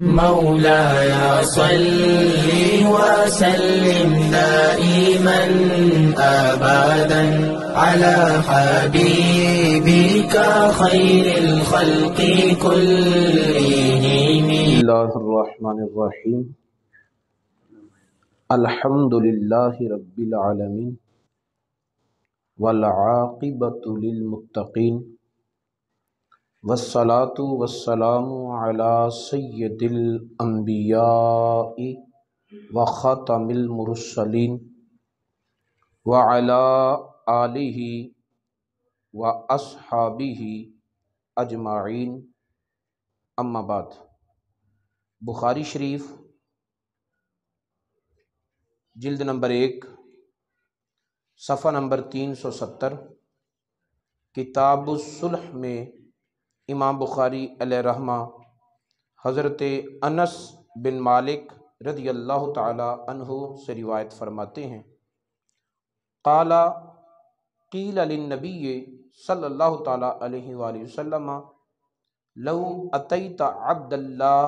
مولاي صل وسلم دائما أبدا على حبيبك خير الخلق كلهم. بسم اللہ الرحمن الرحیم. الحمد للہ رب العالمین والعاقبۃ للمتقین والصلاة والسلام علی سید الانبیاء وخاتم المرسلین وعلی آلہ واصحابہ اجمعین. اما بعد. بخاری شریف جلد نمبر 1 صفحہ نمبر 370 کتاب الصلح میں امام بخاری علیہ رحمہ حضرت انس بن مالک رضی اللہ تعالی عنہ سے روایت فرماتے ہیں، قال قیل للنبی صلی اللہ تعالی علیہ وآلہ وسلم لو اتیت عبد اللہ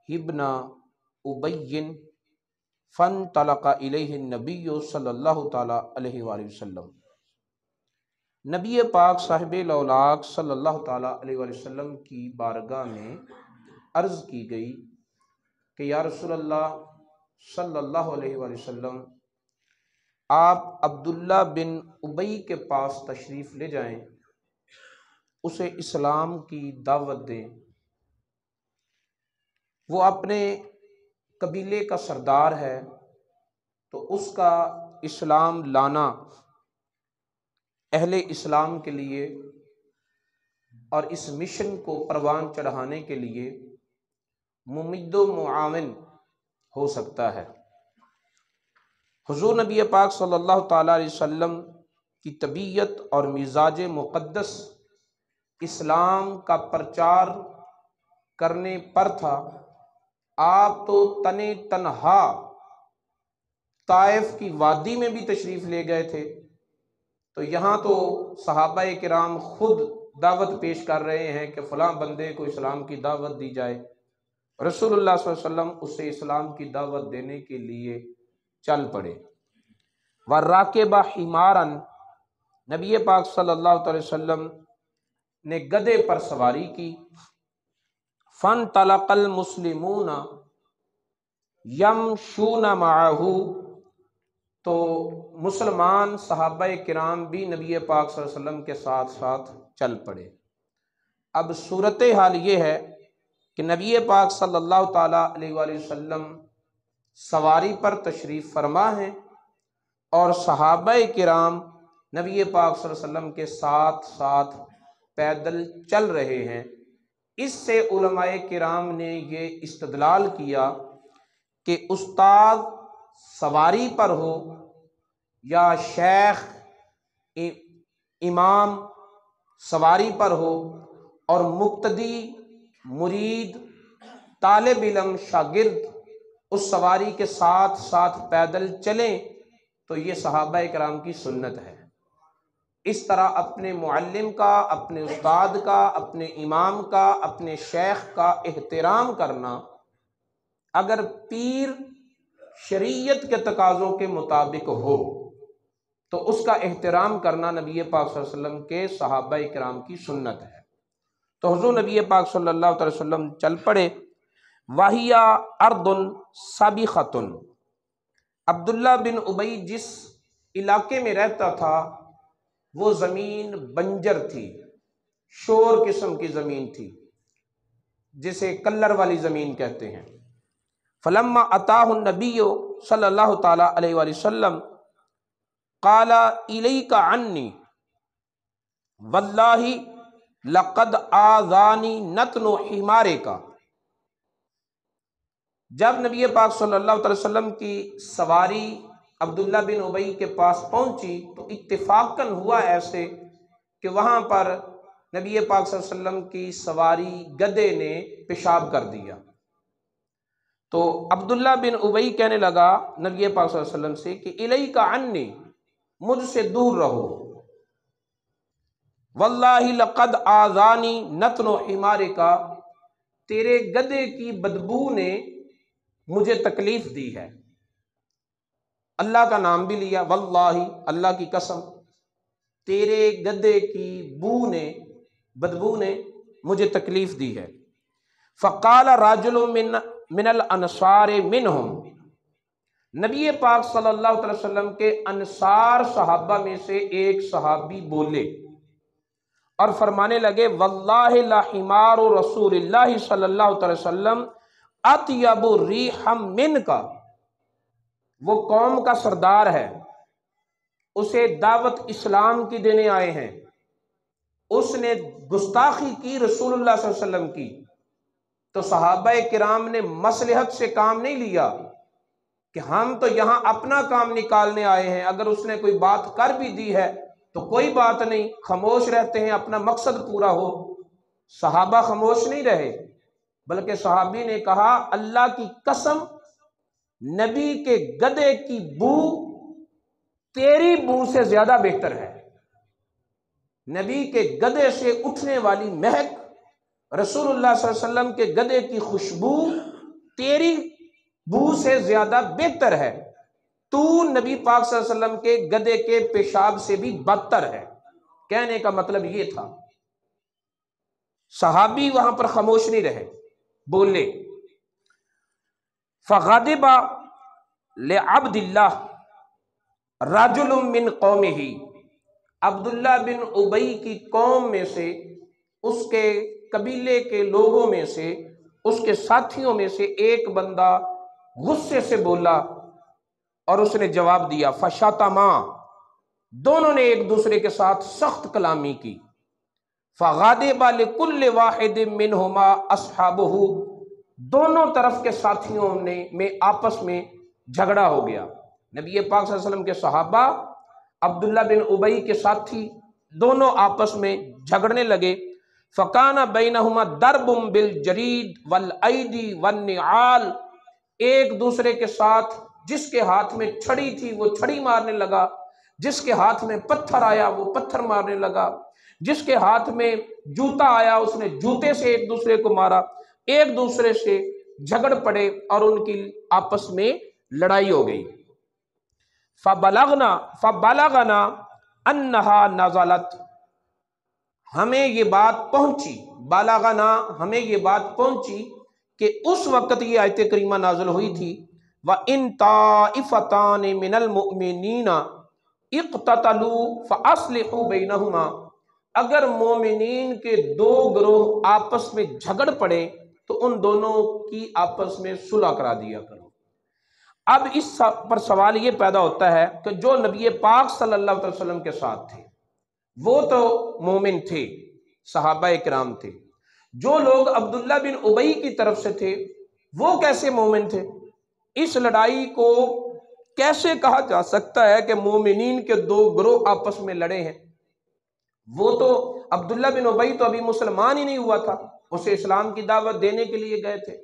ابن ابی فانطلق الیہ النبی صلی اللہ تعالی علیہ وآلہ وسلم. نبی پاک صاحب لولاک صلی اللہ تعالی علیہ وآلہ وسلم کی بارگاہ میں عرض کی گئی کہ یا رسول اللہ صلی اللہ علیہ وآلہ وسلم، آپ عبداللہ بن ابی کے پاس تشریف لے جائیں، اسے اسلام کی دعوت دیں. وہ اپنے قبیلے کا سردار ہے، تو اس کا اسلام لانا اہل اسلام کے لیے اور اس مشن کو پروان چڑھانے کے لیے ممد و معاون ہو سکتا ہے. حضور نبی پاک صلی اللہ تعالی علیہ وسلم کی طبیعت اور مزاج مقدس اسلام کا پرچار کرنے پر تھا. آپ تو تنہا طائف کی وادی میں بھی تشریف لے گئے تھے، تو یہاں تو صحابہ کرام خود دعوت پیش کر رہے ہیں کہ فلاں بندے کو اسلام کی دعوت دی جائے. رسول اللہ صلی اللہ علیہ وسلم اسے اسلام کی دعوت دینے کے لیے چل پڑے. وَرَاكِبَ حِمَارًا، نبی پاک صلی اللہ علیہ وسلم نے گدھے پر سواری کی. فَانْطَلَقَ الْمُسْلِمُونَ يَمْشُونَ مَعَهُ، تو مسلمان صحابہ کرام بھی نبی پاک صلی اللہ علیہ وسلم کے ساتھ ساتھ چل پڑے. اب صورتحال یہ ہے کہ نبی پاک صلی اللہ تعالیٰ علیہ وآلہ وسلم سواری پر تشریف فرما ہیں اور صحابہ کرام نبی پاک صلی اللہ علیہ وسلم کے ساتھ ساتھ پیدل چل رہے ہیں. اس سے علماء کرام نے یہ استدلال کیا کہ استاد سواری پر ہو یا شیخ امام سواری پر ہو اور مقتدی مرید طالب علم شاگرد اس سواری کے ساتھ ساتھ پیدل چلیں تو یہ صحابہ کرام کی سنت ہے. اس طرح اپنے معلم کا، اپنے استاد کا، اپنے امام کا، اپنے شیخ کا احترام کرنا اگر پیر شریعت کے تقاضوں کے مطابق ہو تو اس کا احترام کرنا نبی پاک صلی اللہ علیہ وسلم کے صحابہ کرام کی سنت ہے. تو حضور نبی پاک صلی اللہ علیہ وسلم چل پڑے. وَهِيَ أَرْضٌ سَابِخَةٌ، عبداللہ بن ابی جس علاقے میں رہتا تھا وہ زمین بنجر تھی، شور قسم کی زمین تھی، جسے کلر والی زمین کہتے ہیں. فلما اتاہ النبی صلی اللہ تعالی علیہ وآلہ وسلم قال الیک عنی واللہ لقد آذانی نتن حمارک. جب نبی پاک صلی اللہ علیہ وسلم کی سواری عبداللہ بن ابی کے پاس پہنچی تو اتفاقاً ہوا ایسے کہ وہاں پر نبی پاک صلی اللہ علیہ وسلم کی سواری گدھے نے پیشاب کر دیا. تو عبداللہ بن ابی کہنے لگا نبی پاک صلی اللہ علیہ وسلم سے کہ الیک عنی، مجھ سے دور رہو. واللہ لقد آذانی نتن حمارک، تیرے گدھے کی بدبو نے مجھے تکلیف دی ہے۔ اللہ کا نام بھی لیا، واللہ اللہ کی قسم، تیرے گدھے کی بدبو نے مجھے تکلیف دی ہے۔ فقال راجل من الانصار منہم، نبی پاک صلی اللہ علیہ وسلم کے انصار صحابہ میں سے ایک صحابی بولے اور فرمانے لگے، واللہ لحمار رسول اللہ صلی اللہ علیہ وسلم اطیب ریحا منک، وہ قوم کا سردار ہے، اسے دعوت اسلام کی دینے آئے ہیں، اس نے گستاخی کی رسول اللہ صلی اللہ علیہ وسلم کی، تو صحابہ کرام نے مصلحت سے کام نہیں لیا کہ ہم تو یہاں اپنا کام نکالنے آئے ہیں، اگر اس نے کوئی بات کر بھی دی ہے تو کوئی بات نہیں، خاموش رہتے ہیں، اپنا مقصد پورا ہو۔ صحابہ خاموش نہیں رہے، بلکہ صحابی نے کہا، اللہ کی قسم، نبی کے گدھے کی بو تیری بو سے زیادہ بہتر ہے۔ نبی کے گدھے سے اٹھنے والی مہک، رسول اللہ صلی اللہ علیہ وسلم کے گدھے کی خوشبو تیری بو سے زیادہ بہتر ہے، تو نبی پاک صلی اللہ علیہ وسلم کے گدھے کے پیشاب سے بھی بدتر ہے۔ کہنے کا مطلب یہ تھا۔ صحابی وہاں پر خاموش نہیں رہے، بولے، فغضب لعبد اللہ رجل من قومہ، عبداللہ بن ابی کی قوم میں سے، اس کے قبیلے کے لوگوں میں سے، اس کے ساتھیوں میں سے ایک بندہ غصے سے بولا اور اس نے جواب دیا، فشتما، دونوں نے ایک دوسرے کے ساتھ سخت کلامی کی، فغضب لكل واحد منہما اصحابہ، دونوں طرف کے ساتھیوں میں آپس میں جھگڑا ہو گیا۔ نبی پاک صلی اللہ علیہ وسلم کے صحابہ، عبداللہ بن ابی کے ساتھی، دونوں آپس میں جھگڑنے لگے۔ فکان بینہما ضرب بالجرید والایدی والنعال، ایک دوسرے کے ساتھ جس کے ہاتھ میں چھڑی تھی وہ چھڑی مارنے لگا، جس کے ہاتھ میں پتھر آیا وہ پتھر مارنے لگا، جس کے ہاتھ میں جوتا آیا اس نے جوتے سے ایک دوسرے کو مارا، ایک دوسرے سے جھگڑ پڑے اور ان کی آپس میں لڑائی ہو گئی۔ فبلغنا انہا نزلت، ہمیں یہ بات پہنچی، بلغنا ہمیں یہ بات پہنچی کہ اس وقت یہ آیت کریمہ نازل ہوئی تھی، وَإِن طَائِفَتَانِ مِنَ الْمُؤْمِنِينَ اقْتَتَلُوا فَأَصْلِحُوا بَيْنَهُمَا، اگر مومنین کے دو گروہ آپس میں جھگڑ پڑے تو ان دونوں کی آپس میں صلح کرا دیا کرو۔ اب اس پر سوال یہ پیدا ہوتا ہے کہ جو نبی پاک صلی اللہ علیہ وسلم کے ساتھ تھے وہ تو مومن تھے، صحابہ کرام تھے، جو لوگ عبداللہ بن ابی کی طرف سے تھے وہ کیسے مومن تھے؟ اس لڑائی کو کیسے کہا جا سکتا ہے کہ مومنین کے دو گروہ آپس میں لڑے ہیں؟ وہ تو عبداللہ بن ابی تو ابھی مسلمان ہی نہیں ہوا تھا، اسے اسلام کی دعوت دینے کے لیے گئے تھے،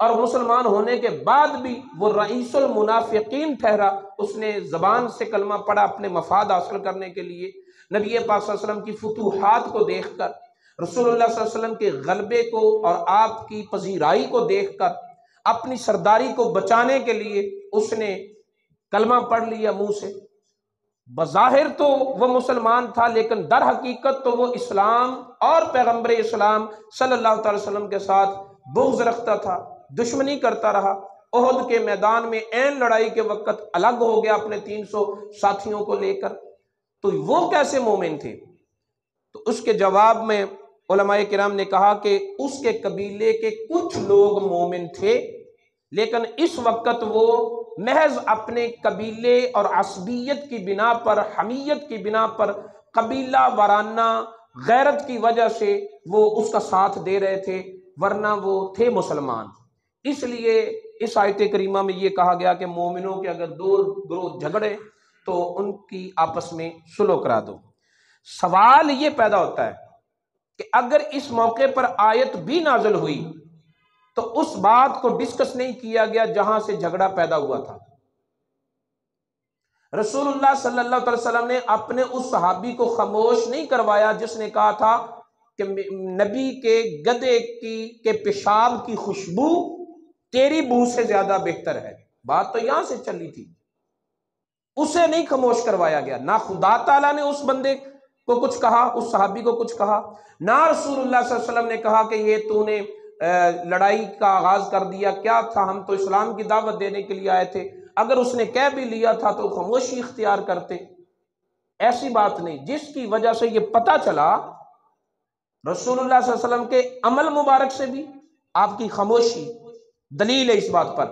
اور مسلمان ہونے کے بعد بھی وہ رئیس المنافقین ٹھہرا، اس نے زبان سے کلمہ پڑھا اپنے مفاد حاصل کرنے کے لیے، نبی پاک صلی اللہ علیہ وسلم کی فتوحات کو دیکھ کر، رسول اللہ صلی اللہ علیہ وسلم کے غلبے کو اور آپ کی پذیرائی کو دیکھ کر، اپنی سرداری کو بچانے کے لیے اس نے کلمہ پڑھ لیا منہ سے۔ بظاہر تو وہ مسلمان تھا لیکن در حقیقت تو وہ اسلام اور پیغمبر اسلام صلی اللہ تعالی وسلم کے ساتھ بغض رکھتا تھا، دشمنی کرتا رہا۔ احد کے میدان میں عین لڑائی کے وقت الگ ہو گیا اپنے 300 ساتھیوں کو لے کر، تو وہ کیسے مومن تھے؟ تو اس کے جواب میں علماء کرام نے کہا کہ اس کے قبیلے کے کچھ لوگ مومن تھے، لیکن اس وقت وہ محض اپنے قبیلے اور عصبیت کی بنا پر، حمیت کی بنا پر، قبیلہ وارانہ غیرت کی وجہ سے وہ اس کا ساتھ دے رہے تھے، ورنہ وہ تھے مسلمان۔ اس لیے اس آیت کریمہ میں یہ کہا گیا کہ مومنوں کے اگر دو گروہ جھگڑے تو ان کی آپس میں صلح کرا دو۔ سوال یہ پیدا ہوتا ہے کہ اگر اس موقع پر آیت بھی نازل ہوئی تو اس بات کو ڈسکس نہیں کیا گیا جہاں سے جھگڑا پیدا ہوا تھا۔ رسول اللہ صلی اللہ علیہ وسلم نے اپنے اس صحابی کو خاموش نہیں کروایا جس نے کہا تھا کہ نبی کے گدے کے پیشاب کی خوشبو تیری بو سے زیادہ بہتر ہے. بات تو یہاں سے چلی تھی. اسے نہیں خاموش کروایا گیا. نہ خدا تعالیٰ نے اس بندے کو کچھ کہا، اس صحابی کو کچھ کہا، نہ رسول اللہ صلی اللہ علیہ وسلم نے کہا کہ یہ تو نے لڑائی کا آغاز کر دیا، کیا تھا، ہم تو اسلام کی دعوت دینے کے لیے آئے تھے. اگر اس نے کہہ بھی لیا تھا تو خاموشی اختیار کرتے. ایسی بات نہیں. جس کی وجہ سے یہ پتہ چلا رسول اللہ صلی اللہ علیہ وسلم کے عمل مبارک سے بھی آپ کی خاموشی دلیل ہے اس بات پر.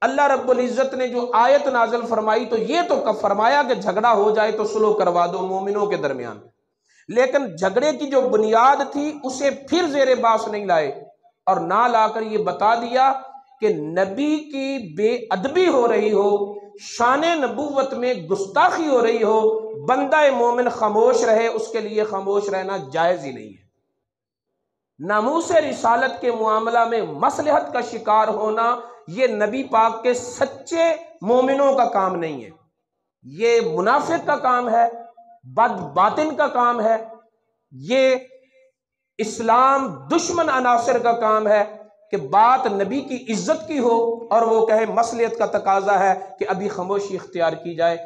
اللہ رب العزت نے جو آیت نازل فرمائی تو یہ تو فرمایا کہ جھگڑا ہو جائے تو صلح کروا دو مومنوں کے درمیان، لیکن جھگڑے کی جو بنیاد تھی اسے پھر زیر باس نہیں لائے، اور نہ لا کر یہ بتا دیا کہ نبی کی بے ادبی ہو رہی ہو، شان نبوت میں گستاخی ہو رہی ہو، بندہ مومن خاموش رہے، اس کے لیے خاموش رہنا جائز ہی نہیں ہے. ناموس رسالت کے معاملہ میں مصلحت کا شکار ہونا یہ نبی پاک کے سچے مومنوں کا کام نہیں ہے، یہ منافق کا کام ہے، بد باطن کا کام ہے، یہ اسلام دشمن عناصر کا کام ہے کہ بات نبی کی عزت کی ہو اور وہ کہے مصلحت کا تقاضا ہے کہ ابھی خاموشی اختیار کی جائے.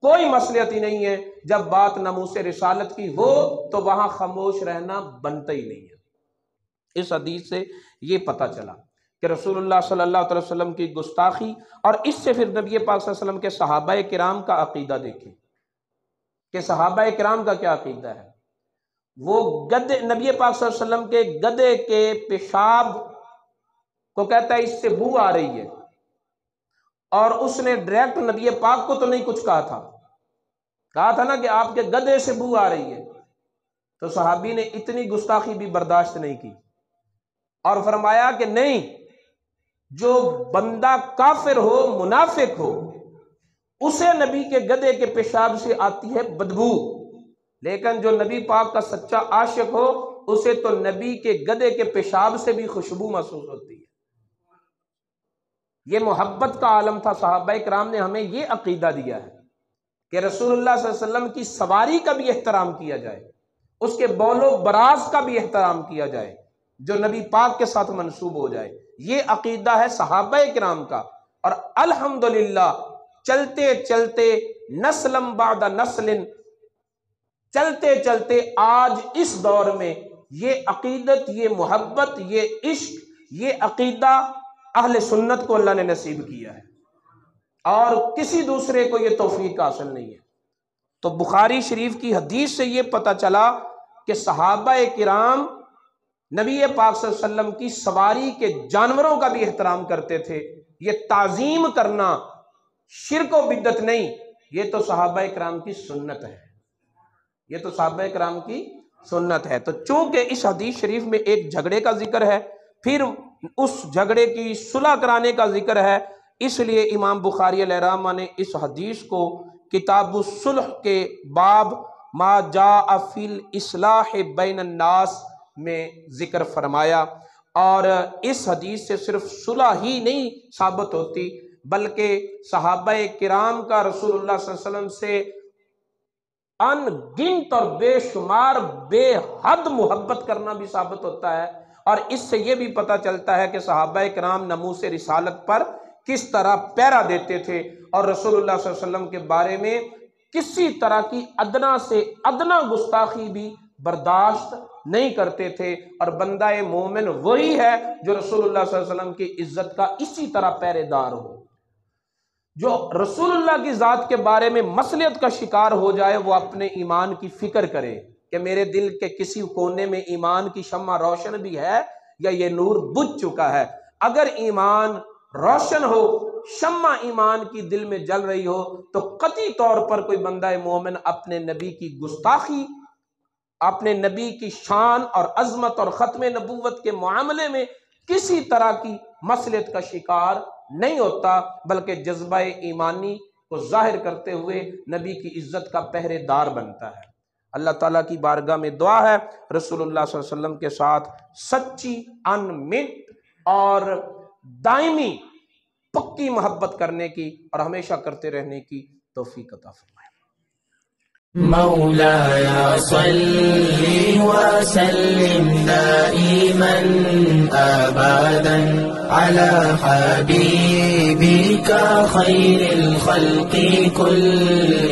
کوئی مصلحت ہی نہیں ہے. جب بات ناموس رسالت کی ہو تو وہاں خاموش رہنا بنتا ہی نہیں ہے. اس حدیث سے یہ پتہ چلا کہ رسول اللہ صلی اللہ علیہ وسلم کی گستاخی، اور اس سے پھر نبی پاک صلی اللہ علیہ وسلم کے صحابہ کرام کا عقیدہ دیکھیں کہ صحابہ کرام کا کیا عقیدہ ہے. وہ گدے نبی پاک صلی اللہ علیہ وسلم کے گدے کے پیشاب کو کہتا ہے اس سے بو آ رہی ہے، اور اس نے ڈائریکٹ نبی پاک کو تو نہیں کچھ کہا تھا نا کہ آپ کے گدے سے بو آ رہی ہے. تو صحابی نے اتنی گستاخی بھی برداشت نہیں کی اور فرمایا کہ نہیں، جو بندہ کافر ہو، منافق ہو، اسے نبی کے گدے کے پیشاب سے آتی ہے بدبو، لیکن جو نبی پاک کا سچا عاشق ہو اسے تو نبی کے گدے کے پیشاب سے بھی خوشبو محسوس ہوتی ہے. یہ محبت کا عالم تھا. صحابہ کرام نے ہمیں یہ عقیدہ دیا ہے کہ رسول اللہ صلی اللہ علیہ وسلم کی سواری کا بھی احترام کیا جائے، اس کے بول و براز کا بھی احترام کیا جائے جو نبی پاک کے ساتھ منسوب ہو جائے. یہ عقیدہ ہے صحابہ کرام کا، اور الحمدللہ چلتے چلتے نسلم بعد نسل، چلتے چلتے آج اس دور میں یہ عقیدت، یہ محبت، یہ عشق، یہ عقیدہ اہل سنت کو اللہ نے نصیب کیا ہے، اور کسی دوسرے کو یہ توفیق حاصل نہیں ہے. تو بخاری شریف کی حدیث سے یہ پتہ چلا کہ صحابہ کرام نبی پاک صلی اللہ علیہ وسلم کی سواری کے جانوروں کا بھی احترام کرتے تھے. یہ تعظیم کرنا شرک و بدعت نہیں، یہ تو صحابہ کرام کی سنت ہے، یہ تو صحابہ کرام کی سنت ہے. تو چونکہ اس حدیث شریف میں ایک جھگڑے کا ذکر ہے، پھر اس جھگڑے کی صلح کرانے کا ذکر ہے، اس لیے امام بخاری علیہ رحمہ نے اس حدیث کو کتاب الصلح کے باب ما جاء فی الاصلاح بین الناس میں ذکر فرمایا. اور اس حدیث سے صرف صلح ہی نہیں ثابت ہوتی بلکہ صحابہ کرام کا رسول اللہ صلی اللہ علیہ وسلم سے ان گنت اور بے شمار بے حد محبت کرنا بھی ثابت ہوتا ہے. اور اس سے یہ بھی پتہ چلتا ہے کہ صحابہ کرام ناموس رسالت پر کس طرح پیرا دیتے تھے اور رسول اللہ صلی اللہ علیہ وسلم کے بارے میں کسی طرح کی ادنا سے ادنا گستاخی بھی برداشت نہیں کرتے تھے. اور بندہ مومن وہی ہے جو رسول اللہ صلی اللہ علیہ وسلم کی عزت کا اسی طرح پہرے دار ہو. جو رسول اللہ کی ذات کے بارے میں مصلحت کا شکار ہو جائے وہ اپنے ایمان کی فکر کرے کہ میرے دل کے کسی کونے میں ایمان کی شمع روشن بھی ہے یا یہ نور بجھ چکا ہے. اگر ایمان روشن ہو، شمع ایمان کی دل میں جل رہی ہو، تو قطعی طور پر کوئی بندہ مومن اپنے نبی کی گستاخی، اپنے نبی کی شان اور عظمت اور ختم نبوت کے معاملے میں کسی طرح کی مصلحت کا شکار نہیں ہوتا، بلکہ جذبہ ایمانی کو ظاہر کرتے ہوئے نبی کی عزت کا پہرے دار بنتا ہے. اللہ تعالیٰ کی بارگاہ میں دعا ہے رسول اللہ صلی اللہ علیہ وسلم کے ساتھ سچی، انمٹ اور دائمی پکی محبت کرنے کی اور ہمیشہ کرتے رہنے کی توفیق عطا فرمائے. مولاي صل وسلم دائما أبدا على حبيبك خير الخلق كلهم.